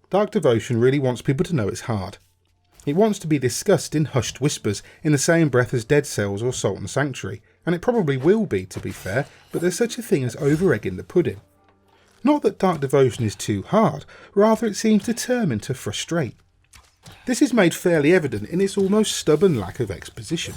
Dark Devotion really wants people to know it's hard. It wants to be discussed in hushed whispers in the same breath as Dead Cells or Sultan Sanctuary, and it probably will be, to be fair, but there's such a thing as over-egging the pudding. Not that Dark Devotion is too hard, rather it seems determined to frustrate. This is made fairly evident in its almost stubborn lack of exposition.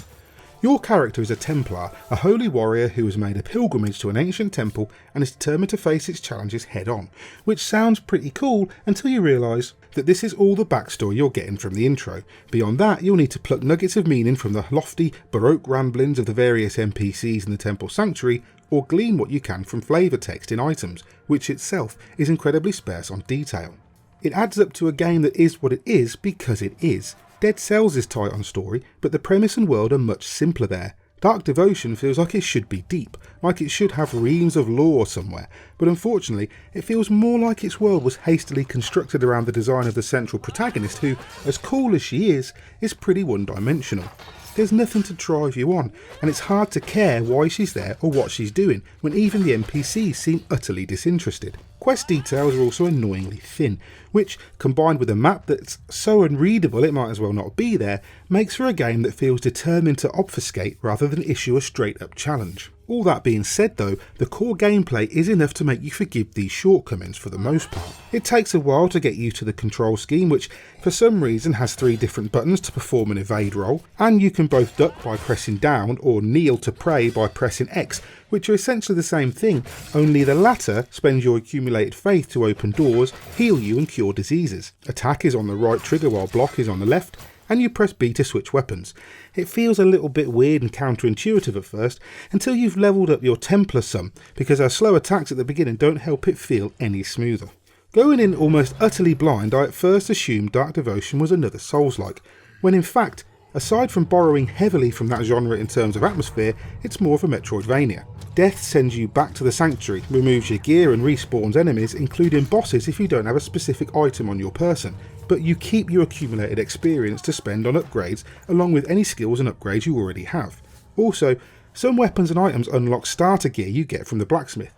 Your character is a Templar, a holy warrior who has made a pilgrimage to an ancient temple and is determined to face its challenges head on, which sounds pretty cool until you realise that this is all the backstory you're getting from the intro. Beyond that, you'll need to pluck nuggets of meaning from the lofty, baroque ramblings of the various NPCs in the temple sanctuary, or glean what you can from flavour text in items, which itself is incredibly sparse on detail. It adds up to a game that is what it is because it is. Dead Cells is tight on story, but the premise and world are much simpler there. Dark Devotion feels like it should be deep, like it should have reams of lore somewhere, but unfortunately it feels more like its world was hastily constructed around the design of the central protagonist who, as cool as she is pretty one-dimensional. There's nothing to drive you on, and it's hard to care why she's there or what she's doing when even the NPCs seem utterly disinterested. Quest details are also annoyingly thin, which, combined with a map that's so unreadable it might as well not be there, makes for a game that feels determined to obfuscate rather than issue a straight up challenge. All that being said though, the core gameplay is enough to make you forgive these shortcomings for the most part. It takes a while to get used to the control scheme, which for some reason has 3 different buttons to perform an evade roll, and you can both duck by pressing down or kneel to pray by pressing X, which are essentially the same thing, only the latter spends your accumulated faith to open doors, heal you and cure diseases. Attack is on the right trigger while block is on the left, and you press B to switch weapons. It feels a little bit weird and counterintuitive at first, until you've levelled up your Templar some, because our slow attacks at the beginning don't help it feel any smoother. Going in almost utterly blind, I at first assumed Dark Devotion was another Souls-like, when in fact, aside from borrowing heavily from that genre in terms of atmosphere, it's more of a Metroidvania. Death sends you back to the sanctuary, removes your gear and respawns enemies, including bosses if you don't have a specific item on your person, but you keep your accumulated experience to spend on upgrades along with any skills and upgrades you already have. Also, some weapons and items unlock starter gear you get from the blacksmith,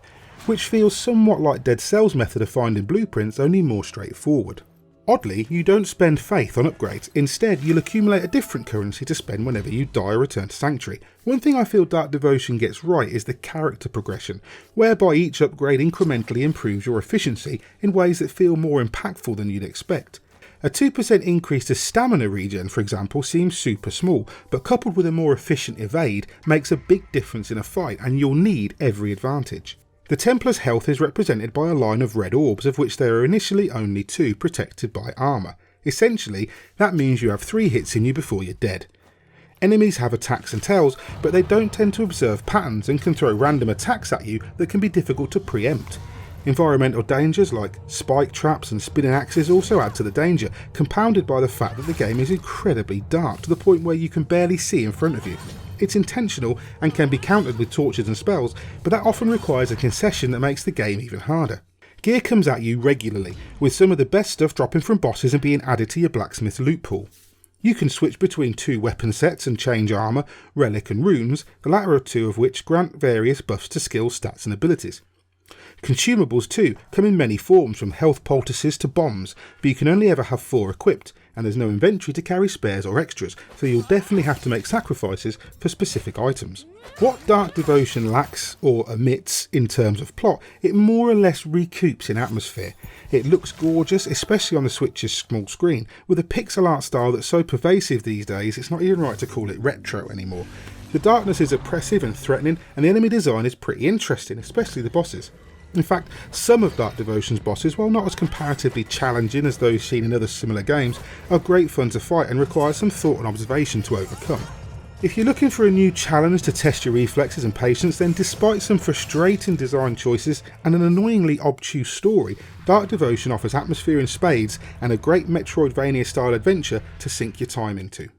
which feels somewhat like Dead Cells' method of finding blueprints, only more straightforward. Oddly, you don't spend faith on upgrades, instead you'll accumulate a different currency to spend whenever you die or return to Sanctuary. One thing I feel Dark Devotion gets right is the character progression, whereby each upgrade incrementally improves your efficiency in ways that feel more impactful than you'd expect. A 2% increase to stamina regen, for example, seems super small, but coupled with a more efficient evade makes a big difference in a fight, and you'll need every advantage. The Templar's health is represented by a line of red orbs, of which there are initially only 2 protected by armour. Essentially, that means you have 3 hits in you before you're dead. Enemies have attacks and tells, but they don't tend to observe patterns and can throw random attacks at you that can be difficult to preempt. Environmental dangers like spike traps and spinning axes also add to the danger, compounded by the fact that the game is incredibly dark to the point where you can barely see in front of you. It's intentional and can be countered with torches and spells, but that often requires a concession that makes the game even harder. Gear comes at you regularly, with some of the best stuff dropping from bosses and being added to your blacksmith loot pool. You can switch between 2 weapon sets and change armour, relic and runes, the latter 2 of which grant various buffs to skills, stats and abilities. Consumables too come in many forms, from health poultices to bombs, but you can only ever have 4 equipped, and there's no inventory to carry spares or extras, so you'll definitely have to make sacrifices for specific items. What Dark Devotion lacks or omits in terms of plot, it more or less recoups in atmosphere. It looks gorgeous, especially on the Switch's small screen, with a pixel art style that's so pervasive these days it's not even right to call it retro anymore. The darkness is oppressive and threatening, and the enemy design is pretty interesting, especially the bosses. In fact, some of Dark Devotion's bosses, while not as comparatively challenging as those seen in other similar games, are great fun to fight and require some thought and observation to overcome. If you're looking for a new challenge to test your reflexes and patience, then despite some frustrating design choices and an annoyingly obtuse story, Dark Devotion offers atmosphere in spades and a great Metroidvania style adventure to sink your time into.